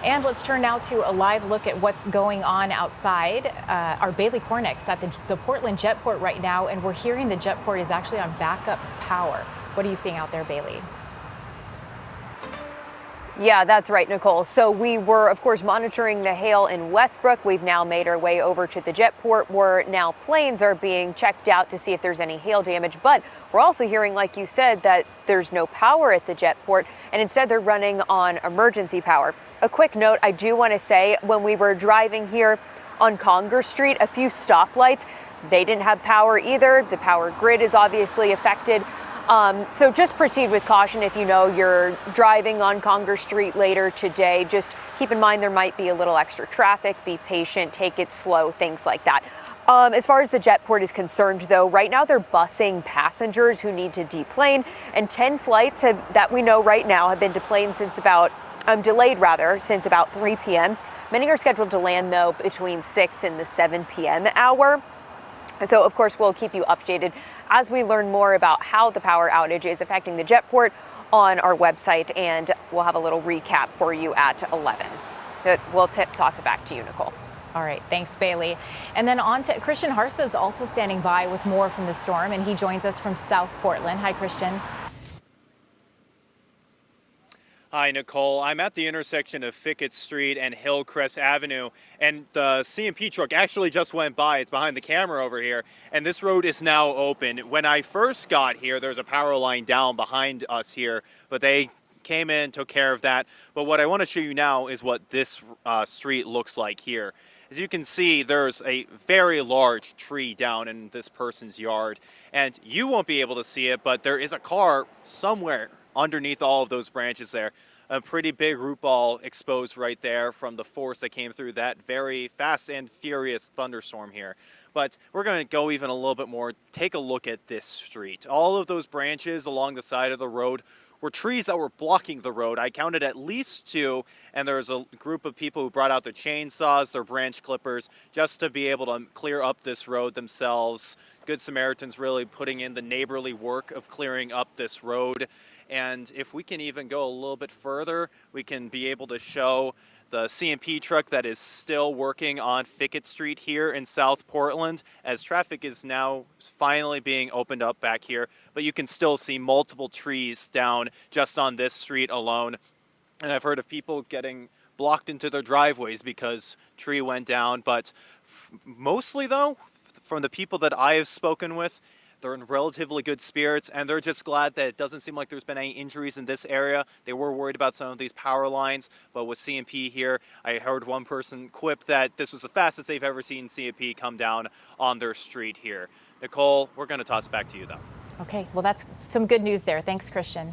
And let's turn now to a live look at what's going on outside. Our Bailey Cornick's at the Portland Jetport right now, and we're hearing the Jetport is actually on backup power. What are you seeing out there, Bailey? Yeah, that's right, Nicole. So we were, of course, monitoring the hail in Westbrook. We've now made our way over to the Jetport, where now planes are being checked out to see if there's any hail damage. But we're also hearing, like you said, that there's no power at the Jetport, and instead they're running on emergency power. A quick note, I do want to say, when we were driving here on Conger Street, a few stoplights, they didn't have power either. The power grid is obviously affected. So just proceed with caution if you know you're driving on Conger Street later today. Just keep in mind there might be a little extra traffic. Be patient, take it slow, things like that. As far as the Jetport is concerned, though, right now they're busing passengers who need to deplane, and 10 flights that we know right now have been delayed since about 3 p.m. Many are scheduled to land, though, between 6 and the 7 p.m. hour. So, of course, we'll keep you updated as we learn more about how the power outage is affecting the Jetport on our website, and we'll have a little recap for you at 11. We'll toss it back to you, Nicole. All right, thanks, Bailey. And then on to Christian Harsa is also standing by with more from the storm, and he joins us from South Portland. Hi, Christian. Hi, Nicole. I'm at the intersection of Fickett Street and Hillcrest Avenue, and the C&P truck actually just went by. It's behind the camera over here, and this road is now open. When I first got here, there's a power line down behind us here, but they came in, took care of that. But what I want to show you now is what this street looks like here. As you can see, there's a very large tree down in this person's yard, and you won't be able to see it, but there is a car somewhere underneath all of those branches there. A pretty big root ball exposed right there from the force that came through that very fast and furious thunderstorm here. But we're going to go even a little bit more. Take a look at this street. All of those branches along the side of the road were trees that were blocking the road. I counted at least 2, and there was a group of people who brought out their chainsaws, their branch clippers, just to be able to clear up this road themselves. Good Samaritans really putting in the neighborly work of clearing up this road. And if we can even go a little bit further, we can be able to show the C&P truck that is still working on Fickett Street here in South Portland, as traffic is now finally being opened up back here. But you can still see multiple trees down just on this street alone. And I've heard of people getting blocked into their driveways because tree went down. But mostly, though, from the people that I have spoken with, they're in relatively good spirits, and they're just glad that it doesn't seem like there's been any injuries in this area. They were worried about some of these power lines, but with C&P here, I heard one person quip that this was the fastest they've ever seen C&P come down on their street here. Nicole, we're going to toss it back to you, though. Okay, well, that's some good news there. Thanks, Christian.